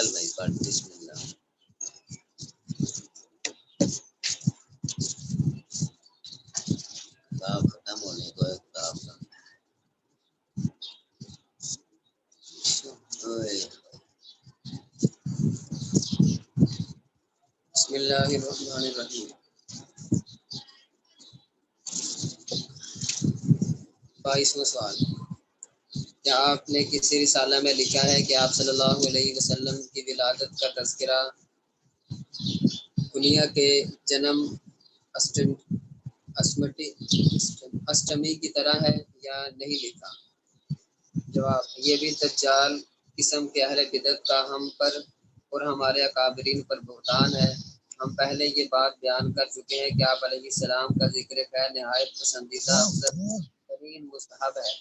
چل بھائی پڑھ بسم اللہ۔ کتاب ختم ہونے کو ہے کتاب کا۔ بسم اللہ الرحمن الرحیم۔ 22واں سوال، کیا آپ نے کسی رسالہ میں لکھا ہے کہ آپ صلی اللہ علیہ وسلم کی ولادت کا تذکرہ کنیہ کے جنم اسٹمی کی طرح ہے یا نہیں لکھا؟ جواب، یہ بھی دجال قسم کے اہل بدعت کا ہم پر اور ہمارے اکابرین پر بہتان ہے۔ ہم پہلے یہ بات بیان کر چکے ہیں کہ آپ علیہ السلام کا ذکر خیر نہایت پسندیدہ افضل ترین مستحب ہے۔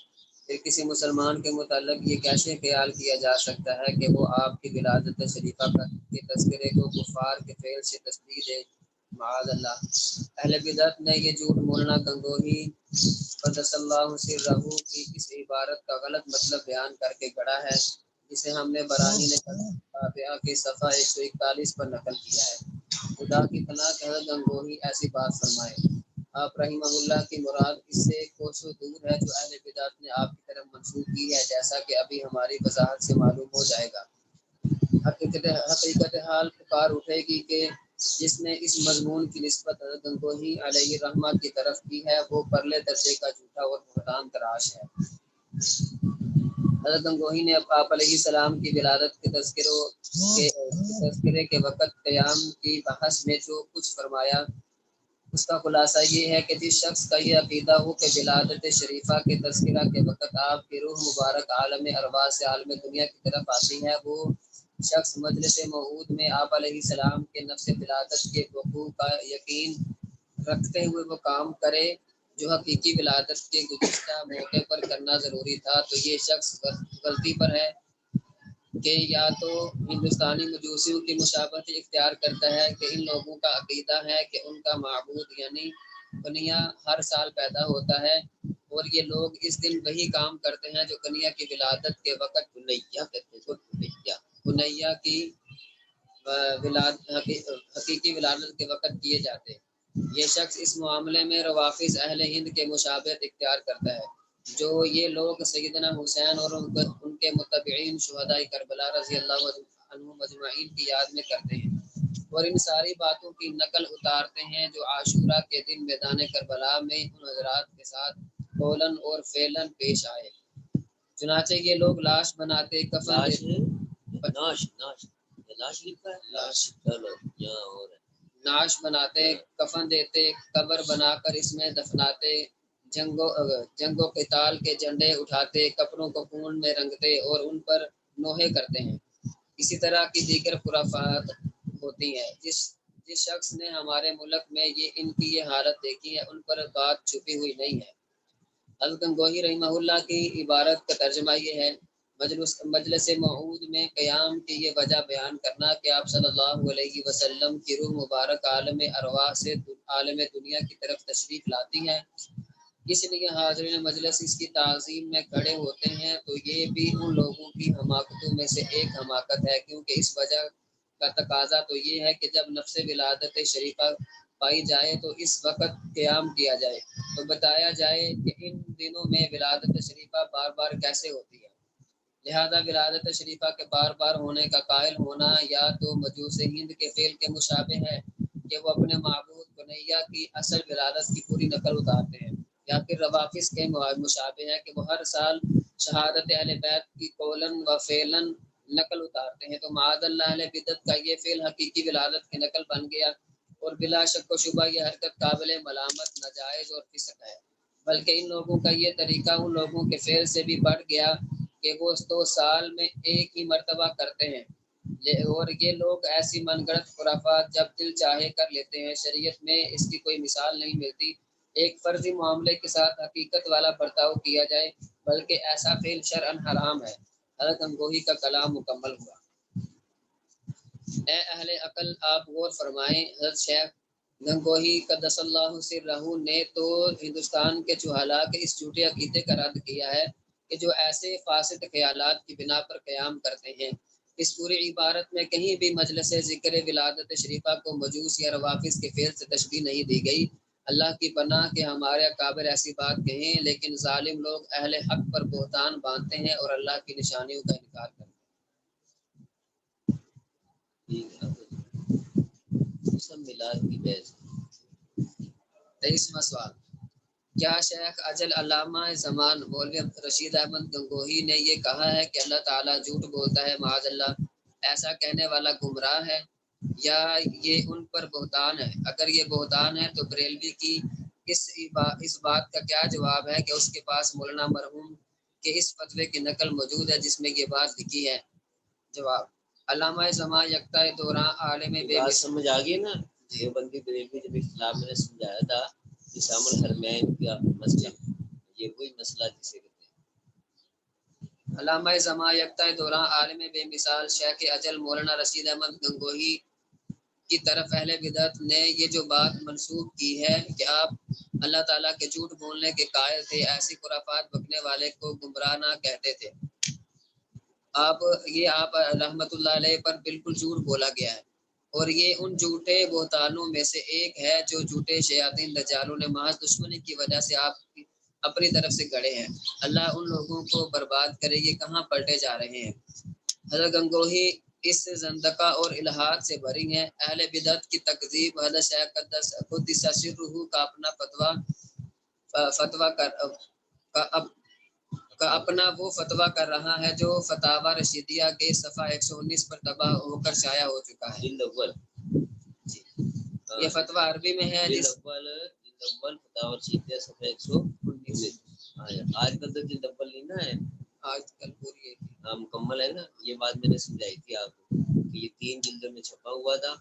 پھر کسی مسلمان کے متعلق یہ کیسے خیال کیا جا سکتا ہے کہ وہ آپ کی ولادت شریفہ کے تذکرے کو کفار کے فعل سے تسدید دے؟ معاذ اللہ۔ اہل بدعت نے یہ جھوٹ مولانا گنگوہی قدس اللہ سرہ کی اس عبارت کا غلط مطلب بیان کر کے گڑھا ہے، جسے ہم نے براہین تابعہ کے صفحہ 141 پر نقل کیا ہے۔ خدا کی پناہ کہ حضرت گنگوہی ایسی بات فرمائے۔ آپ رحمہ اللہ کی مراد اس سے کوسوں دور ہے جو اہل بدعت نے آپ کی طرف منسوخ کی ہے، جیسا کہ ابھی ہماری وضاحت سے معلوم ہو جائے گا۔ حقیقت حال پکار اٹھے گی کہ جس نے اس مضمون کی نسبت حضرت گنگوہی علیہ الرحمہ کی طرف کی ہے وہ پرلے درجے کا جھوٹا اور بہتان تراش ہے۔ حضرت گنگوہی نے آپ علیہ السلام کی ولادت کے تذکرے کے وقت قیام کی بحث میں جو کچھ فرمایا اس کا خلاصہ یہ ہے کہ جس شخص کا یہ عقیدہ ہو کہ ولادت شریفہ کے تذکرہ کے وقت آپ کی روح مبارک عالم ارواح سے عالم دنیا کی طرف آتی ہے، وہ شخص مجلس موعود میں آپ علیہ السلام کے نفس ولادت کے وقوع کا یقین رکھتے ہوئے وہ کام کرے جو حقیقی ولادت کے گزشتہ موقع پر کرنا ضروری تھا، تو یہ شخص غلطی پر ہے کہ یا تو ہندوستانی مجوسیوں کی مشابہت اختیار کرتا ہے کہ ان لوگوں کا عقیدہ ہے کہ ان کا معبود یعنی کنیا ہر سال پیدا ہوتا ہے، اور یہ لوگ اس دن وہی کام کرتے ہیں جو کنیا کی ولادت کے وقت کنیا کی حقیقی ولادت کے وقت کیے جاتے ہیں۔ یہ شخص اس معاملے میں روافظ اہل ہند کے مشابہت اختیار کرتا ہے، جو یہ لوگ سیدنا حسین اور ان کے متبعین شہداء کربلا رضی اللہ عنہم اجمعین کی یاد میں کرتے ہیں، اور ان ساری باتوں کی نقل اتارتے ہیں جو عاشورہ کے دن میدان کربلا میں ان حضرات کے ساتھ قولاً اور فعلاً پیش آئے۔ چنانچہ یہ لوگ لاش بناتے ناش بناتے، کفن دیتے، قبر بنا کر اس میں دفناتے، جنگ و قتال کے جھنڈے اٹھاتے، کپڑوں کو خون میں رنگتے اور ان پر نوحے کرتے ہیں۔ اسی طرح کی دیگر خرافات ہوتی ہیں۔ جس شخص نے ہمارے ملک میں ان کی یہ حالت دیکھی ہے ان پر بات چھپی ہوئی نہیں ہے۔ حضرت گنگوہی رحمہ اللہ کی عبارت کا ترجمہ یہ ہے، مجلس موعود میں قیام کی یہ وجہ بیان کرنا کہ آپ صلی اللہ علیہ وسلم کی روح مبارک عالم ارواح سے عالم دنیا کی طرف تشریف لاتی ہے، اس لیے حاضرین مجلس اس کی تعظیم میں کھڑے ہوتے ہیں، تو یہ بھی ان لوگوں کی حماقتوں میں سے ایک حماقت ہے، کیونکہ اس وجہ کا تقاضا تو یہ ہے کہ جب نفس ولادت شریفہ پائی جائے تو اس وقت قیام کیا جائے، تو بتایا جائے کہ ان دنوں میں ولادت شریفہ بار بار کیسے ہوتی ہے۔ لہذا ولادت شریفہ کے بار بار ہونے کا قائل ہونا یا تو مجوس ہند کے فعل کے مشابہ ہے کہ وہ اپنے معبود کنیا کی اصل ولادت کی پوری نقل اتارتے ہیں، یا پھر روافظ کے مشابہ ہے کہ وہ ہر سال شہادت اہل بیت کی قولاً و فعلاً نقل اتارتے ہیں، تو معاذ اللہ اہل بدعت کا یہ فعل حقیقی ولادت کی نقل بن گیا، اور بلا شک و شبہ یہ حرکت قابل ملامت، ناجائز اور فسق ہے۔ بلکہ ان لوگوں کا یہ طریقہ ان لوگوں کے فعل سے بھی بڑھ گیا کہ وہ تو سال میں ایک ہی مرتبہ کرتے ہیں، اور یہ لوگ ایسی من گڑت خرافات جب دل چاہے کر لیتے ہیں۔ شریعت میں اس کی کوئی مثال نہیں ملتی ایک فرضی معاملے کے ساتھ حقیقت والا برتاؤ کیا جائے، بلکہ ایسا فعل شرعاً حرام ہے۔ حضرت گنگوہی کا کلام مکمل ہوا۔ اے اہل عقل، آپ غور فرمائیں، حضرت شیخ گنگوہی قدس اللہ سرہ نے تو ہندوستان کے جہلاء کے اس جھوٹے عقیدے کا رد کیا ہے کہ جو ایسے فاسد خیالات کی بنا پر قیام کرتے ہیں اس پوری عبارت میں کہیں بھی مجلس ذکر ولادت شریفہ کو مجوس یا روافظ کے فعل سے تشبیہ نہیں دی گئی۔ اللہ کی پناہ کہ ہمارے اکابر ایسی بات کہیں، لیکن ظالم لوگ اہل حق پر بہتان باندھتے ہیں اور اللہ کی نشانیوں کا انکار کرتے ہیں۔ سب میلاد کی بحث۔ 23واں سوال، کیا شیخ اجل علامہ زمان مولوی رشید احمد گنگوہی نے یہ کہا ہے کہ اللہ تعالیٰ جھوٹ بولتا ہے؟ معاذ اللہ، ایسا کہنے والا گمراہ ہے یا یہ ان پر بہتان ہے؟ اگر یہ بہتان ہے تو بریلوی کی اس بات کا کیا جواب ہے کہ اس کے پاس مولانا مرحوم کے اس فتوے کی نقل موجود ہے جس میں یہ بات لکھی ہے؟ جواب، علامہ زمان یکتا دوران عالم بے بات سمجھ آ گئی نا؟ دیوبندی بریلوی جب اختلاف میں نے سمجھایا تھا نظام الحرمین کا مسئلہ، یہ وہی مسئلہ جسے کہتے ہیں علامہ زمان یکتا دوران عالم بے مثال شیخ اجل مولانا رشید احمد گنگوہی کی طرف اہل بدعت نے یہ جو بات منسوب کی ہے کہ آپ اللہ تعالیٰ کے جھوٹ بولنے کے قائل تھے، ایسی خرافات بکنے والے کو گمراہ نہ کہتے تھے۔ آپ رحمت اللہ علیہ پر بالکل جھوٹ بولا گیا ہے، اور یہ ان جھوٹے بہتانوں میں سے ایک ہے جو جھوٹے شیاطین دجالوں نے محض دشمنی کی وجہ سے آپ اپنی طرف سے گڑے ہیں۔ اللہ ان لوگوں کو برباد کرے، یہ کہاں پلٹے جا رہے ہیں۔ حضرت گنگوہی اس زندقہ اور الہات سے بری ہیں۔ اہل بدعت کی تکذیب، حضرت شیخ قدس سرہ کا اپنا فتویٰ کا اپنا وہ فتویٰ کر رہا ہے جو فتاوی رشیدیہ کے صفحہ 119 پر طبع ہو کر شائع ہو چکا ہے۔ جلد اول جی، یہ فتویٰ عربی میں ہے۔ جلد اول فتاوی رشیدیہ صفحہ 119۔ آج کل تو جلد اول نہیں نا ہے، آج کل پوری ہے، ہاں مکمل ہے نا۔ یہ بات میں نے سمجھائی تھی آپ کو کہ یہ 3 جلدوں میں چھپا ہوا تھا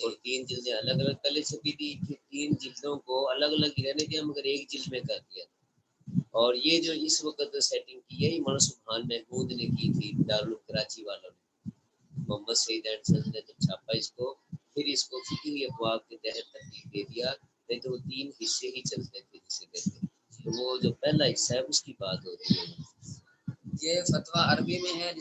اور 3 جلدیں الگ الگ پہلے چھپی تھی، پھر 3 جلدوں کو الگ الگ ہی رہنے دیا مگر ایک جلد میں کر دیا۔ اور یہ جو اس وقت سیٹنگ کی ہے یہ مولانا سبحان محمود نے کی تھی، دارالعلوم کراچی والوں نے، محمد سعید اینڈ سنز نے جب چھاپا اس کو، پھر اس کو فقہی ابواب کے تحت ترتیب دے دیا، نہیں تو وہ 3 حصے ہی چلتے تھے جسے کہتے ہیں۔ تو وہ جو پہلا حصہ ہے اس کی بات ہو رہی ہے۔ یہ فتویٰ عربی میں ہے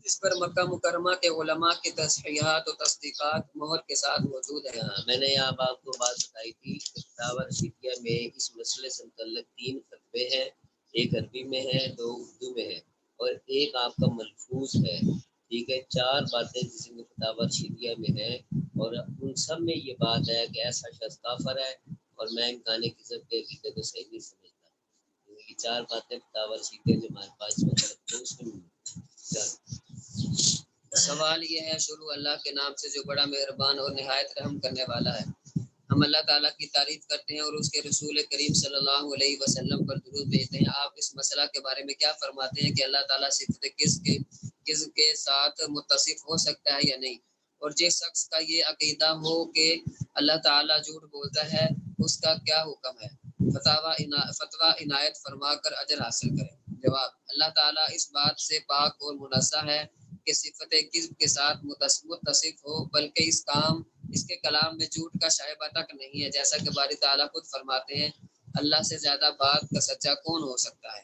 جس پر مکہ مکرمہ کے علماء کی تصحیحات و تصدیقات مہر کے ساتھ موجود ہے۔ میں نے یہاں آپ کو بات بتائی تھی کہ فتاوی رشیدیہ میں اس مسئلے سے متعلق 3 فتوے ہیں، ایک عربی میں ہے، 2 اردو میں ہے اور ایک آپ کا ملفوظ ہے، ٹھیک ہے۔ 4 باتیں جس میں فتاوی رشیدیہ میں ہے اور ان سب میں یہ بات ہے کہ ایسا شخص کافر ہے، اور میں امکان کذب کے عقیدے کو صحیح نہیں سمجھتا۔ یہ 4 باتیں فتاوی رشیدیہ جو ہمارے پاس اس میں سوال یہ ہے، شروع اللہ کے نام سے جو بڑا مہربان اور نہایت رحم کرنے والا ہے۔ ہم اللہ تعالیٰ کی تعریف کرتے ہیں اور اس کے رسول کریم صلی اللہ علیہ وسلم پر درود بھیجتے ہیں۔ آپ اس مسئلہ کے بارے میں کیا فرماتے ہیں کہ اللہ تعالیٰ صفت کس کے ساتھ متصف ہو سکتا ہے یا نہیں؟ اور جس شخص کا یہ عقیدہ ہو کہ اللہ تعالیٰ جھوٹ بولتا ہے اس کا کیا حکم ہے؟ فتویٰ عنایت فرما کر اجر حاصل کریں۔ جواب، اللہ تعالیٰ اس بات سے پاک اور منزہ ہے کہ صفت کذب کے ساتھ متصف ہو، بلکہ اس کے کلام میں جھوٹ کا شائبہ تک نہیں ہے، جیسا کہ باری تعالیٰ خود فرماتے ہیں، اللہ سے زیادہ بات کا سچا کون ہو سکتا ہے؟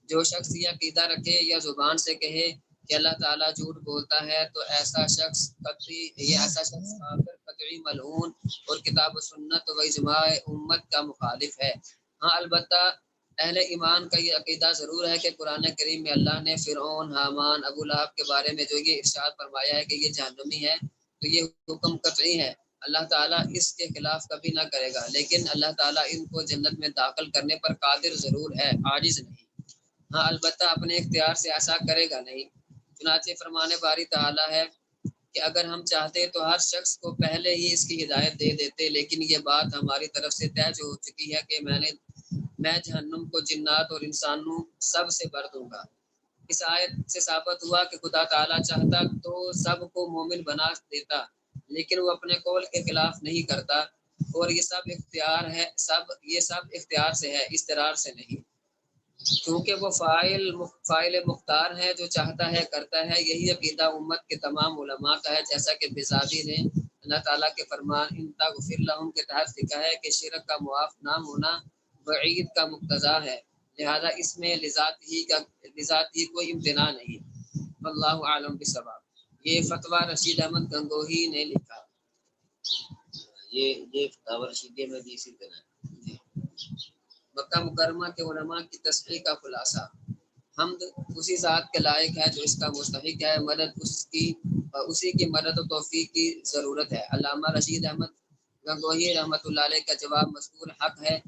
جو شخص یہ عقیدہ رکھے یا زبان سے کہے کہ اللہ تعالیٰ جھوٹ بولتا ہے تو ایسا شخص کافر، قطعی ملعون اور کتاب و سنت و اجماع امت کا مخالف ہے۔ ہاں البتہ اہل ایمان کا یہ عقیدہ ضرور ہے کہ قرآن کریم میں اللہ نے فرعون، حامان، ابو لہب کے بارے میں جو یہ ارشاد فرمایا ہے کہ یہ جہنمی ہے، تو یہ حکم قطعی ہے، اللہ تعالیٰ اس کے خلاف کبھی نہ کرے گا، لیکن اللہ تعالیٰ ان کو جنت میں داخل کرنے پر قادر ضرور ہے، عاجز نہیں۔ ہاں البتہ اپنے اختیار سے ایسا کرے گا نہیں۔ چنانچہ فرمان باری تعالیٰ ہے کہ اگر ہم چاہتے تو ہر شخص کو پہلے ہی اس کی ہدایت دے دیتے، لیکن یہ بات ہماری طرف سے طے ہو چکی ہے کہ میں جہنم کو جنات اور انسانوں سب سے بھر دوں گا۔ اس آیت سے ثابت ہوا کہ خدا تعالیٰ چاہتا تو سب کو مومن بنا دیتا، لیکن وہ اپنے قول کے خلاف نہیں کرتا، اور یہ سب اختیار سے ہے، استرار سے نہیں، کیونکہ وہ فاعل مختار ہے، جو چاہتا ہے کرتا ہے۔ یہی عقیدہ امت کے تمام علماء کا ہے، جیسا کہ بزادی نے اللہ تعالیٰ کے فرمان ان تغفر لہم کے تحت لکھا ہے کہ شرک کا معاف نہ ہونا وعید کا مقتضا ہے، لہذا اس میں لذات ہی کوئی امتناع نہیں۔ واللہ اعلم بالصواب۔ یہ فتویٰ رشید احمد گنگوہی نے لکھا. یہ فتاوی رشیدیہ میں بھی اسی طرح ہے. مکہ مکرمہ کے علماء کی تصحیح کا خلاصہ. حمد اسی ذات کے لائق ہے جو اس کا مستحق ہے، مدد اسی کی مدد و توفیق کی ضرورت ہے. علامہ رشید احمد گنگوہی رحمۃ اللہ علیہ کا جواب مذکور حق ہے،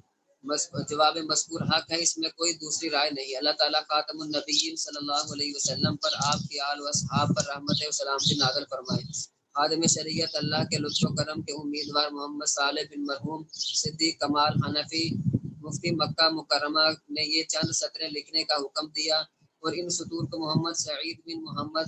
اس میں کوئی دوسری رائے نہیں. اللہ تعالیٰ خاتم النبیین صلی اللہ علیہ وسلم پر، آپ کی آل و اصحاب پر رحمت و سلامتی نازل فرمائے. خادم شریعت، اللہ کے لطف و کرم کے امیدوار محمد صالح بن مرحوم صدیق کمال حنفی مفتی مکہ مکرمہ نے یہ چند سطریں لکھنے کا حکم دیا، اور ان سطور کو محمد سعید بن محمد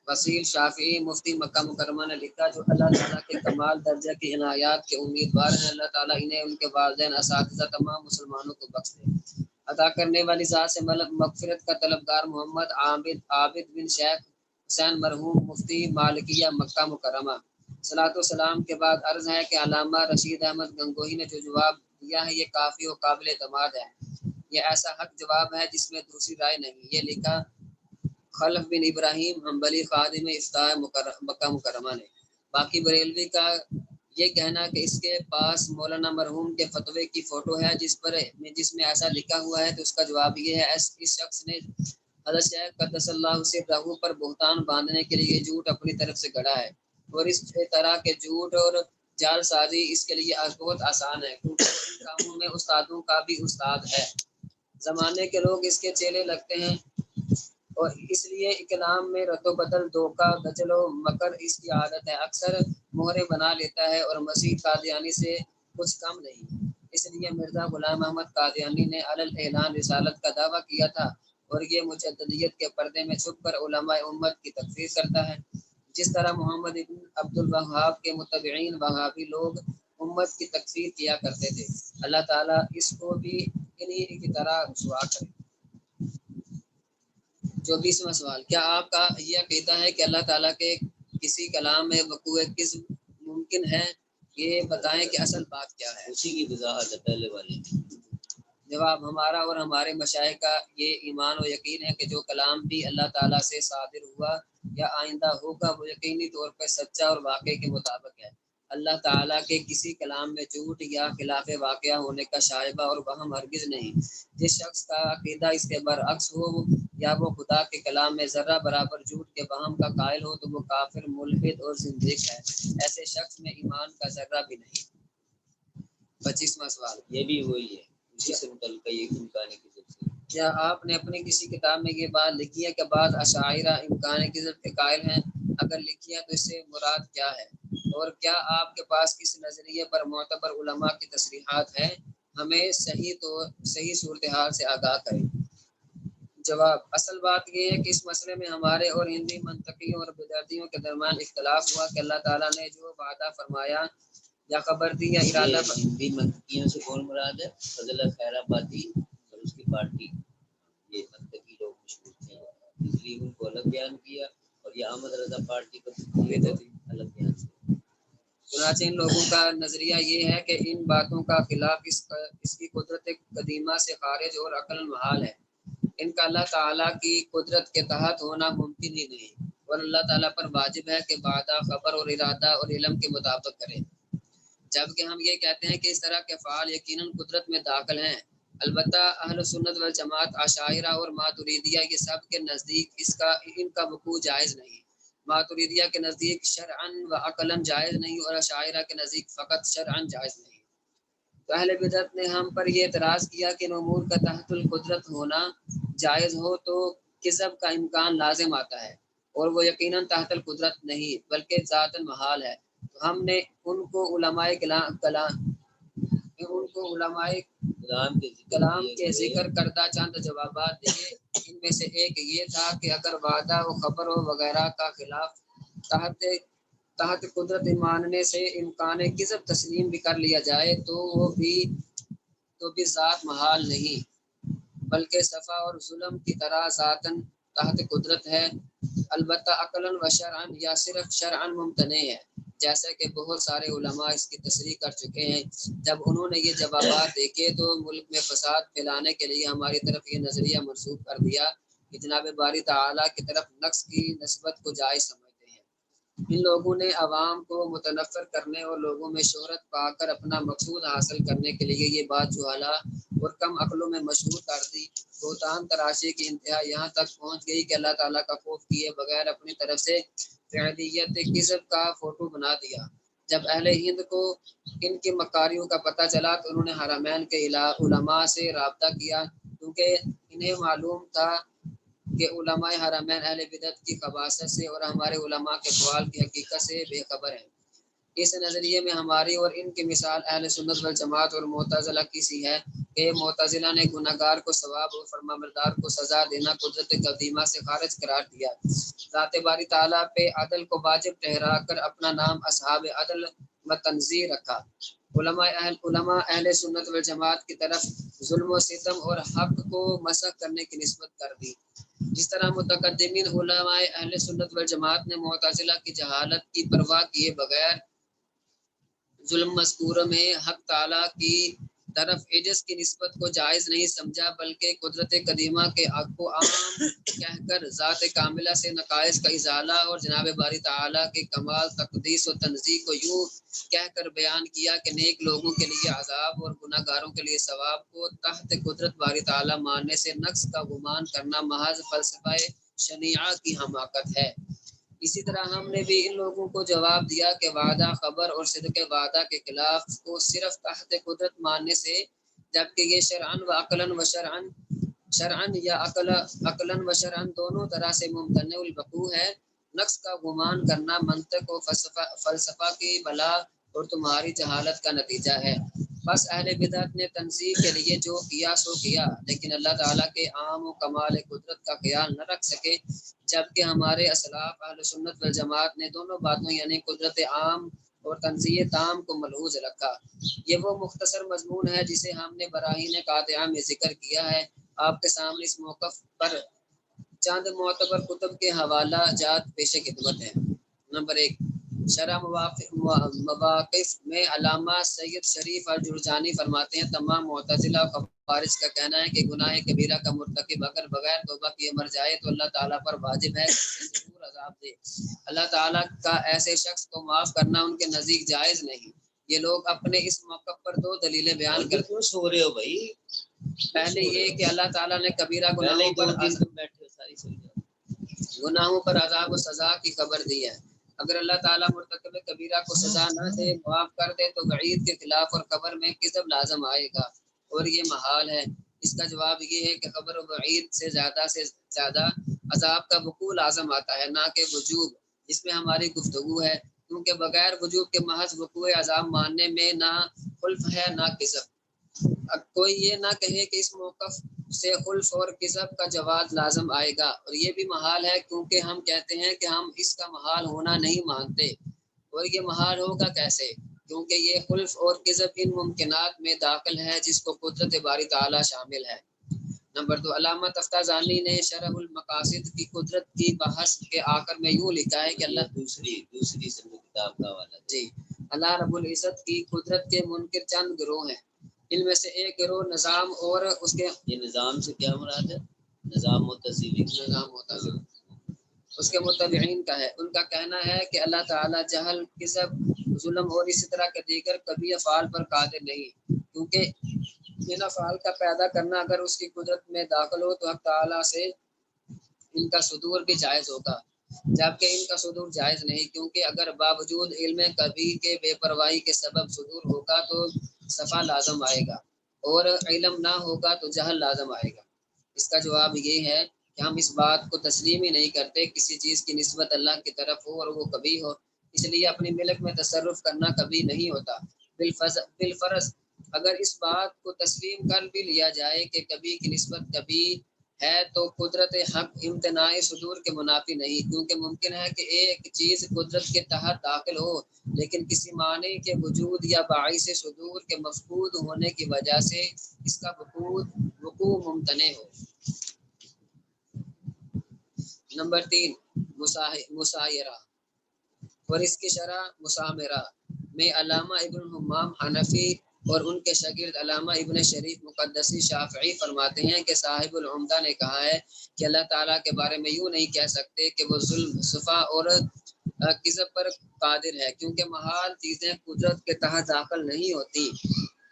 وسیل شافعی مفتی مکہ مکرمہ نے لکھا، جو اللہ تعالیٰ کے کمال درجہ کی عنایات کے امیدوار ہیں. اللہ تعالیٰ انہیں، ان کے والدین، اساتذہ، تمام مسلمانوں کو بخش دے. عطا کرنے والی ذات سے مغفرت کا طلبگار محمد عابد بن شیخ حسین مرحوم مفتی مالکیہ مکہ مکرمہ. صلاۃ و سلام کے بعد عرض ہے کہ علامہ رشید احمد گنگوہی نے جو جواب دیا ہے یہ کافی و قابل اعتماد ہے. یہ ایسا حق جواب ہے جس میں دوسری رائے نہیں. یہ لکھا خلف بن ابراہیم حنبلی خادم افتاء مکہ مکرمہ نے. باقی بریلوی کا یہ کہنا کہ اس کے پاس مولانا مرحوم کے فتوے کی فوٹو ہے جس میں ایسا لکھا ہوا ہے، تو اس کا جواب یہ ہے اس شخص نے حضرت شیخ قدس اللہ سرہ پر بہتان باندھنے کے لیے جھوٹ اپنی طرف سے گڑھا ہے، اور اس طرح کے جھوٹ اور جال سازی اس کے لیے بہت آسان ہے، کیونکہ ان کاموں میں استادوں کا بھی استاد ہے. زمانے کے لوگ اس کے چیلے لگتے ہیں، اور اس لیے کلام میں رد و بدل، دھوکہ، غجل و مکر اس کی عادت ہے. اکثر مہرے بنا لیتا ہے، اور مسیح قادیانی سے کچھ کم نہیں. اس لیے مرزا غلام احمد قادیانی نے علی الاعلان رسالت کا دعویٰ کیا تھا، اور یہ مجددیت کے پردے میں چھپ کر علماء امت کی تکفیر کرتا ہے. جس طرح محمد بن عبد الوہاب کے متبعین وہابی لوگ امت کی تکفیر کیا کرتے تھے، اللہ تعالیٰ اس کو بھی انہی کی طرح رسوا کرے. 24واں سوال. کیا آپ کا یہ عقیدہ ہے کہ اللہ تعالیٰ کے کسی کلام میں وقوع کذب ممکن ہے؟ یہ بتائیں کہ اصل بات کیا ہے. اسی کی وضاحت ہے پہلے والی. جواب. ہمارا اور ہمارے مشائخ کا یہ ایمان و یقین ہے کہ جو کلام بھی اللہ تعالیٰ سے صادر ہوا یا آئندہ ہوگا وہ یقینی طور پر سچا اور واقع کے مطابق ہے. اللہ تعالیٰ کے کسی کلام میں جھوٹ یا خلاف واقعہ ہونے کا شائبہ اور وہم ہرگز نہیں. جس شخص کا عقیدہ اس کے برعکس ہو یا وہ خدا کے کلام میں ذرہ برابر جھوٹ کے وہم کا قائل ہو تو وہ کافر، ملحد اور زندیق ہے. ایسے شخص میں ایمان کا ذرہ بھی نہیں. 25واں سوال. یہ بھی وہی ہے، اسی سے متعلق یہ امکان کذب سے. کیا آپ نے اپنی کسی کتاب میں یہ بات لکھی ہے کہ بعض اشاعرہ امکان کذب کے قائل ہیں؟ اگر لکھی ہے تو اس سے مراد کیا ہے؟ اور کیا آپ کے پاس کس نظریے پر معتبر علماء کی تصریحات ہیں؟ ہمیں صحیح صورتحال سے آگاہ کریں. جواب. اصل بات یہ ہے کہ اس مسئلے میں ہمارے اور ہندی منطقیوں اور بدعتیوں کے درمیان اختلاف ہوا کہ اللہ تعالیٰ نے جو وعدہ فرمایا یا خبر دی یا ارادہ ہندی منطقیوں سے کون مراد ہے؟ فضل خیر آبادی اور اس کی پارٹی. یہ منطقی لوگ مشہور تھے، اس لیے ان کو الگ بیان کیا، اور یہ احمد رضا پارٹی کو الگ بیان کیا. چنانچہ ان لوگوں کا نظریہ یہ ہے کہ ان باتوں کا خلاف اس کی قدرت قدیمہ سے خارج اور عقلاً محال ہے. ان کا اللہ تعالیٰ کی قدرت کے تحت ہونا ممکن ہی نہیں، اور اللہ تعالیٰ پر واجب ہے کہ وعدہ، خبر اور ارادہ اور علم کے مطابق کرے. جبکہ ہم یہ کہتے ہیں کہ اس طرح کے فعال یقیناً قدرت میں داخل ہیں. البتہ اہل سنت والجماعت، عشائرہ اور ماتریدیہ یہ سب کے نزدیک ان کا وقوع جائز نہیں. ماتریدیہ کے نزدیک شرعاً و عقلاً جائز نہیں، اور عشائرہ کے نزدیک فقط شرعاً جائز نہیں. تو اہل بدعت نے ہم پر یہ اعتراض کیا کہ ان امور کا تحت القدرت ہونا جائز ہو تو کذب کا امکان لازم آتا ہے، اور وہ یقیناً تحت القدرت نہیں بلکہ ذاتاً محال ہے. تو ہم نے ان کو علماء کلام کے ذکر کردہ چند جوابات دیے. ان میں سے ایک یہ تھا کہ اگر وعدہ و خبر و وغیرہ کا خلاف تحت قدرت ماننے سے امکان کذب تسلیم بھی کر لیا جائے تو وہ بھی ذات محال نہیں بلکہ صفا اور ظلم کی طرح ذاتاً تحت قدرت ہے، البتہ عقلاً و شرعاً یا صرف شرعاً ممتنع ہے، جیسا کہ بہت سارے علماء اس کی تصریح کر چکے ہیں. جب انہوں نے یہ جوابات دیکھے تو ملک میں فساد پھیلانے کے لیے ہماری طرف یہ نظریہ منسوخ کر دیا کہ جناب باری تعالیٰ کی طرف نقص کی نسبت کو جائز سمجھتے ہیں۔ ان لوگوں نے عوام کو متنفر کرنے اور لوگوں میں شہرت پا کر اپنا مقصود حاصل کرنے کے لیے یہ بات جہالا اور کم عقلوں میں مشہور کر دی۔ بہتان تراشی کی انتہا یہاں تک پہنچ گئی کہ اللہ تعالیٰ کا خوف کیے بغیر اپنی طرف سے فعلیت کذب کا فوٹو بنا دیا۔ جب اہل ہند کو ان کی مکاریوں کا پتہ چلا تو انہوں نے حرمین کے علماء سے رابطہ کیا، کیونکہ انہیں معلوم تھا کہ علماء حرمین اہل بدعت کی خباثت سے اور ہمارے علماء کے اقوال کی حقیقت سے بے خبر ہیں۔ اس نظریے میں ہماری اور ان کی مثال اہل سنت والجماعت اور معتزلہ کی سی ہے کہ معتزلہ نے گنہگار کو ثواب اور فرمانبردار کو سزا دینا قدرت قدیمہ سے خارج قرار دیا۔ ذات باری تعالیٰ پہ عدل کو واجب ٹھہرا کر اپنا نام اصحاب عدل و تنزیہ رکھا۔ علماء اہل سنت والجماعت کی طرف ظلم و ستم اور حق کو مسخ کرنے کی نسبت کر دی۔ جس طرح متقدمین علماء اہل سنت والجماعت نے معتزلہ کی جہالت کی پرواہ کیے بغیر ظلم مذکور میں حق تعالیٰ کی طرف عجز کی نسبت کو جائز نہیں سمجھا، بلکہ قدرت قدیمہ کے حق کو عام کہہ کر ذات کاملہ سے نقائص کا ازالہ اور جناب باری تعالیٰ کے کمال تقدیس و تنزیہ کو یوں کہہ کر بیان کیا کہ نیک لوگوں کے لیے عذاب اور گناہ گاروں کے لیے ثواب کو تحت قدرت باری تعالیٰ ماننے سے نقص کا گمان کرنا محض فلسفہ شنیعہ کی حماقت ہے۔ اسی طرح ہم نے بھی ان لوگوں کو جواب دیا کہ وعدہ خبر اور صدق وعدہ کے خلاف کو صرف تحت قدرت ماننے سے، جبکہ یہ شرعن و عقلاً و شرعن یا عقلاً و شرعن دونوں طرح سے ممتنع الوقوع ہے، نقص کا گمان کرنا منطق و فلسفہ کی بلا اور تمہاری جہالت کا نتیجہ ہے۔ بس اہل بدعت نے تنزیہ کے لیے جو کیا سو کیا، لیکن اللہ تعالیٰ کے عام و کمال قدرت کا خیال نہ رکھ سکے، جبکہ ہمارے اسلاف اہل سنت والجماعت نے دونوں باتوں یعنی قدرت عام اور تنزیہ تام کو ملحوظ رکھا۔ یہ وہ مختصر مضمون ہے جسے ہم نے براہین قاطعہ میں ذکر کیا ہے۔ آپ کے سامنے اس موقف پر چند معتبر کتب کے حوالہ جات پیش خدمت ہیں۔ نمبر 1، شرح مواقف میں علامہ سید شریف الجرجانی فرماتے ہیں تمام معتزلہ و خوارج کا کہنا ہے کہ گناہ کبیرہ کا مرتکب اگر بغیر توبہ کیے مر جائے تو اللہ تعالیٰ پر واجب ہے کہ ضرور عذاب دے۔ اللہ تعالیٰ کا ایسے شخص کو معاف کرنا ان کے نزدیک جائز نہیں۔ یہ لوگ اپنے اس موقف پر 2 دلیلیں بیان کرتے کیوں سو رہے ہو بھائی؟ پہلے یہ کہ اللہ تعالیٰ نے کبیرہ گناہوں پر عذاب و سزا کی خبر دی ہے۔ اگر اللہ تعالیٰ مرتکب کبیرہ کو سزا نہ دے، معاف کر دے تو وعید کے خلاف اور قبر میں کذب لازم آئے گا، اور یہ محال ہے۔ اس کا جواب یہ ہے کہ خبر و وعید سے زیادہ عذاب کا وقوع لازم آتا ہے، نہ کہ وجوب، جس میں ہماری گفتگو ہے، کیونکہ بغیر وجوب کے محض وقوع عذاب ماننے میں نہ خلف ہے نہ کذب۔ اب کوئی یہ نہ کہے کہ اس موقف سے خلف اور کذب کا جواز لازم آئے گا، اور یہ بھی محال ہے، کیونکہ ہم کہتے ہیں کہ ہم اس کا محال ہونا نہیں مانتے، اور یہ محال ہوگا کیسے؟ کیونکہ یہ خلف اور کذب ان ممکنات میں داخل ہے جس کو قدرت باری تعالیٰ شامل ہے۔ نمبر 2، علامہ تفتازانی نے شرح المقاصد کی قدرت کی بحث کے آخر میں یوں لکھا ہے کہ اللہ دوسری کتاب کا حوالہ جی، اللہ رب العزت کی قدرت کے منکر چند گروہ ہیں۔ ان میں سے ایک گروہ نظام اور اس کے یہ نظام سے کیا مراد ہے؟ نظام اس کے متبعین کا ہے۔ ان کا کہنا ہے کہ اللہ تعالیٰ جہل، کذب، ظلم اور اسی طرح کے دیگر کبھی افعال پر قادر نہیں، کیونکہ ان افعال کا پیدا کرنا اگر اس کی قدرت میں داخل ہو تو حق تعالیٰ سے ان کا صدور بھی جائز ہوگا، جبکہ ان کا صدور جائز نہیں، کیونکہ اگر باوجود علم کبھی کے بے پرواہی کے سبب صدور ہوگا تو صفا لازم آئے گا، اور علم نہ ہوگا تو جہل لازم آئے گا۔ اس کا جواب یہ ہے کہ ہم اس بات کو تسلیم ہی نہیں کرتے کسی چیز کی نسبت اللہ کی طرف ہو اور وہ کبھی ہو، اس لیے اپنی ملک میں تصرف کرنا کبھی نہیں ہوتا۔ بالفرض اگر اس بات کو تسلیم کر بھی لیا جائے کہ کبھی کی نسبت کبھی ہے تو قدرت حق امتناع صدور کے منافی نہیں، کیونکہ ممکن ہے کہ ایک چیز قدرت کے تحت داخل ہو لیکن کسی معنی کے وجود یا باعث صدور کے مفقود ہونے کی وجہ سے اس کا وقوع ممتنع ہو۔ نمبر 3، مسایرہ اور اس کی شرح مسامرہ میں علامہ ابن حمام حنفی اور ان کے شاگرد علامہ ابن شریف مقدسی شافعی فرماتے ہیں کہ صاحب العمدہ نے کہا ہے کہ اللہ تعالیٰ کے بارے میں یوں نہیں کہہ سکتے کہ وہ ظلم، صفا اور کذب پر قادر ہے، کیونکہ محال چیزیں قدرت کے تحت داخل نہیں ہوتی،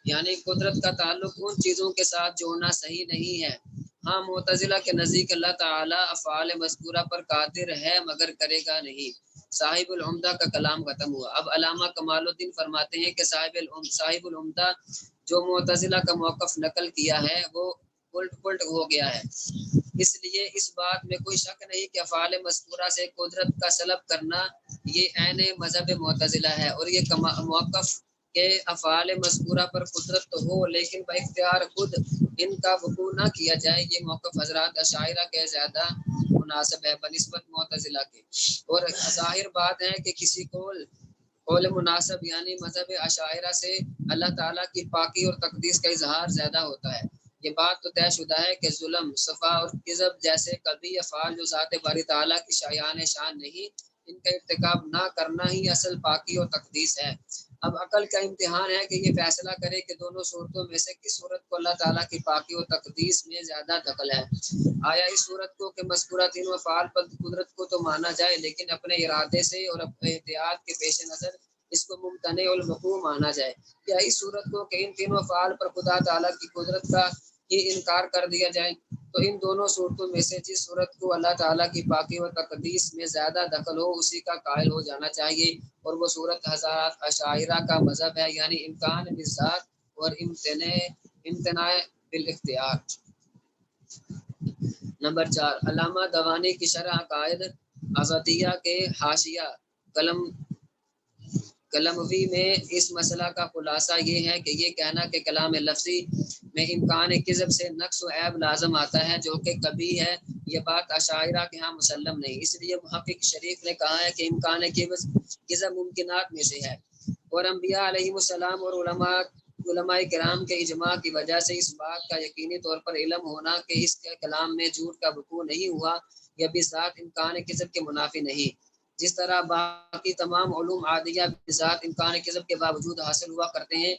یعنی قدرت کا تعلق ان چیزوں کے ساتھ جوڑنا صحیح نہیں ہے۔ ہاں، معتزلہ کے نزدیک اللہ تعالیٰ افعال مذکورہ پر قادر ہے مگر کرے گا نہیں۔ صاحب العمدہ کا کلام ختم ہوا۔ اب علامہ کمال الدین فرماتے ہیں کہ صاحب العمدہ جو معتزلہ کا موقف نقل کیا ہے وہ پلٹ ہو گیا ہے، اس لیے اس بات میں کوئی شک نہیں کہ افعال مذکورہ سے قدرت کا سلب کرنا یہ عین مذہب معتزلہ ہے، اور یہ موقف کہ افعال مذکورہ پر قدرت تو ہو لیکن باختیار خود ان کا وقوع نہ کیا جائے، یہ موقف حضرات اشاعرہ کے زیادہ مناسب ہے بنسبت معتزلہ کے۔ اور ظاہر بات ہے کہ کسی قول مناسب یعنی مذہب اشاعرہ سے اللہ تعالیٰ کی پاکی اور تقدیس کا اظہار زیادہ ہوتا ہے۔ یہ بات تو طے شدہ ہے کہ ظلم، صفا اور کذب جیسے کبھی افعال جو ذات باری تعالیٰ کی شان نہیں، ان کا ارتکاب نہ کرنا ہی اصل پاکی اور تقدیس ہے۔ اب عقل کا امتحان ہے کہ یہ فیصلہ کرے کہ دونوں صورتوں میں سے کس صورت کو اللہ تعالیٰ کی پاکی و تقدیس میں زیادہ دخل ہے۔ آیا اس صورت کو کہ مذکورہ تینوں افعال پر قدرت کو تو مانا جائے لیکن اپنے ارادے سے اور اپنے احتیاط کے پیش نظر اس کو ممتنع الوقوع مانا جائے، یا اس صورت کو کہ ان تینوں افعال پر خدا تعالیٰ کی قدرت کا ہی انکار کر دیا جائے، تو ان دونوں صورتوں میں سے جس صورت کو اللہ تعالیٰ کی پاکی و تقدیس میں زیادہ دخل ہو اسی کا قائل ہو جانا چاہیے، اور وہ صورت حضرات اشاعرہ کا مذہب ہے، یعنی امکان بالذات اور امتناع بالاختیار۔ نمبر 4، علامہ دوانی کی شرح عقائد عزتیہ کے حاشیہ قلموی میں اس مسئلہ کا خلاصہ یہ ہے کہ یہ کہنا کہ کلام لفظی میں امکان کذب سے نقص و عیب لازم آتا ہے جو کہ کبھی ہے، یہ بات اشاعرہ کے ہاں مسلم نہیں، اس لیے محقق شریف نے کہا ہے کہ امکان کذب ممکنات میں سے ہے، اور انبیاء علیہ السلام اور علماء کرام کے اجماع کی وجہ سے اس بات کا یقینی طور پر علم ہونا کہ اس کے کلام میں جھوٹ کا وقوع نہیں ہوا، یہ بذات امکان کذب کے منافی نہیں، جس طرح باقی تمام علوم عادیہ بذات امکان کذب کے باوجود حاصل ہوا کرتے ہیں۔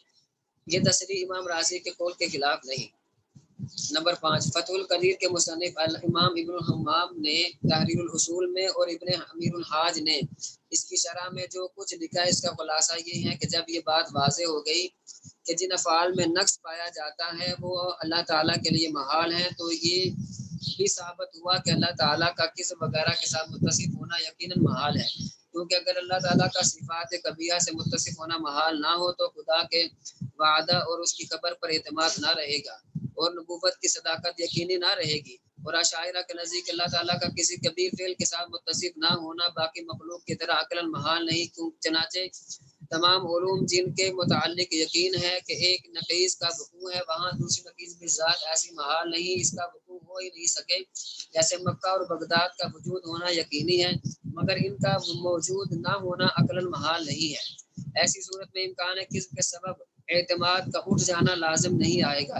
یہ تصریح امام رازی کے قول کے خلاف نہیں۔ نمبر 5، فتح القدیر کے مصنف امام ابن الحمام نے تحریر الاصول میں اور ابن امیر الحاج نے اس کی شرح میں جو کچھ لکھا ہے اس کا خلاصہ یہ ہے کہ جب یہ بات واضح ہو گئی کہ جن افعال میں نقص پایا جاتا ہے وہ اللہ تعالیٰ کے لیے محال ہیں، تو یہ بھی ثابت ہوا کہ اللہ تعالیٰ کا کذب وغیرہ کے ساتھ متصف ہونا یقیناً محال ہے، کیونکہ اگر اللہ تعالیٰ کا صفات قبیحہ سے متصف ہونا محال نہ ہو تو خدا کے وعدہ اور اس کی خبر پر اعتماد نہ رہے گا، اور نبوت کی صداقت یقینی نہ رہے گی، اور اشاعرہ کے نزدیک اللہ تعالیٰ کا کسی کبیر فعل کے ساتھ متصف نہ ہونا باقی مخلوق کی طرح عقلاً محال نہیں، چنانچہ تمام علوم جن کے متعلق یقین ہے کہ ایک نقیض کا وقوع ہے وہاں دوسری نقیض بھی ذات ایسی محال نہیں، اس کا وقوع ہو ہی نہیں سکے، جیسے مکہ اور بغداد کا وجود ہونا یقینی ہے مگر ان کا موجود نہ ہونا عقلاً محال نہیں ہے، ایسی صورت میں امکان کذب کے سبب اعتماد کا اٹھ جانا لازم نہیں آئے گا،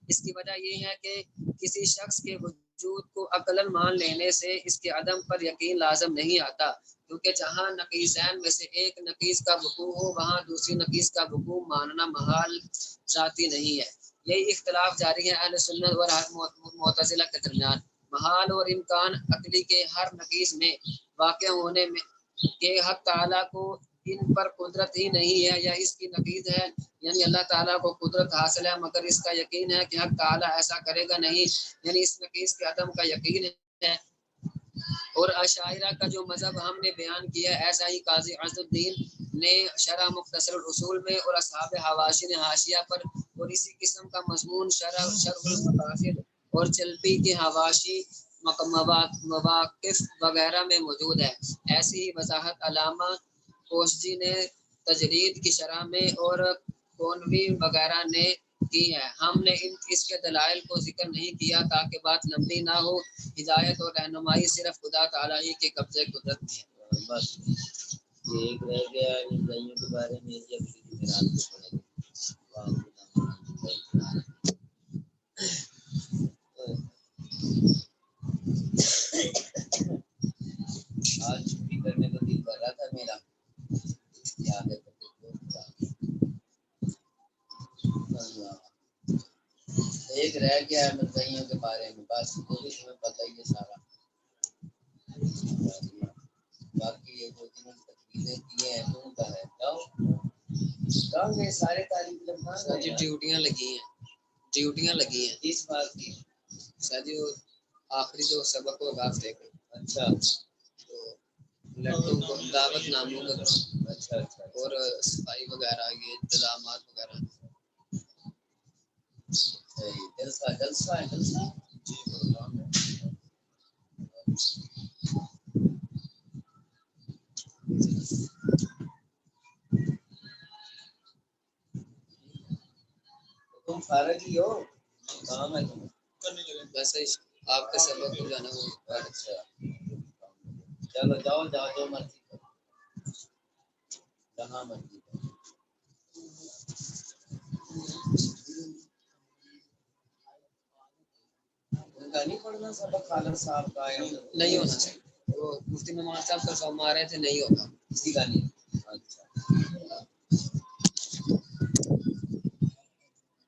اس کی وجہ یہ ہے کہ کسی شخص کے وجود کو عقلاً مان لینے سے اس کے عدم پر یقین لازم نہیں آتا، کیونکہ جہاں نقیضین میں سے ایک نقیض کا وقوع ہو وہاں دوسری نقیض کا وقوع ماننا محال ذاتی نہیں ہے۔ یہی اختلاف جاری ہے اہل سنت اور معتزلہ کے درمیان۔ محال اور امکان عقلی کے ہر نقیض میں واقع ہونے میں کہ حق تعالیٰ کو ان پر قدرت ہی نہیں ہے یا اس کی نقیض ہے، یعنی اللہ تعالیٰ کو قدرت حاصل ہے مگر اس کا یقین ہے کہ حق تعالیٰ ایسا کرے گا نہیں، یعنی اس نقیض کے عدم کا یقین ہے۔ اور اشاعرہ کا جو مذہب ہم نے بیان کیا ایسا ہی قاضی عز الدین نے شرح مختصر الاصول میں اور اصحاب حواشی نے حاشیہ پر، اور اسی قسم کا مضمون شرح المقاصد اور چلبی کے حواشی مواقف وغیرہ میں موجود ہے۔ ایسی ہی وضاحت علامہ کوسجی نے تجرید کی شرح میں اور کونوی وغیرہ نے کی ہے۔ ہم نے اس کے دلائل کو ذکر نہیں کیا تاکہ بات لمبی نہ ہو، ہدایت اور رہنمائی صرف خدا تعالیٰ ہی کے قبضے قدرت میں ہے۔ بس یہ ایک رہ گیا نظریوں کے بارے میں، یہ اگلی جمعرات کو پڑھیں گے۔ آج چھٹی کرنے کا دل کر رہا تھا میرا، کیا ہے اللہ. ایک رہ گیا ہے مرزائیوں کے بارے میں، بس وہ بھی تمہیں پتہ ہی ہے سارا. باقی یہ جو جنہوں نے تقریریں کی ہیں ان کا ہے. جاؤ کہاں گئے سارے طالب علم؟ سر جی ڈیوٹیاں لگی ہیں، ڈیوٹیاں لگی ہیں اس بات کی. سر جی. وہ آخری جو سبق ہوگا ہفتے کا، اچھا تو لڑکوں کو دعوت ناموں کا اچھا اچھا اور صفائی وغیرہ یہ انتظامات وغیرہ. صحیح. جلسہ جلسہ ہے جلسہ. تم فارغ ہی ہو؟ کام ہے تمہیں؟ ویسے آپ کا سبق ہو جانا وہ. اچھا چلو جاؤ جاؤ جو مرضی کرو، جہاں مرضی کرو. ان کا نہیں پڑھنا سبق خالد صاحب کا ہے؟ نہیں ہونا چاہیے. وہ مفتی نعمان صاحب کا فرما رہے تھے نہیں ہوگا. کسی کا نہیں. اچھا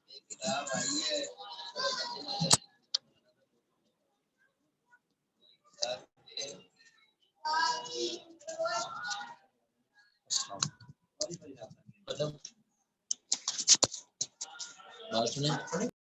ایک کتاب آئی ہے بات سنیں.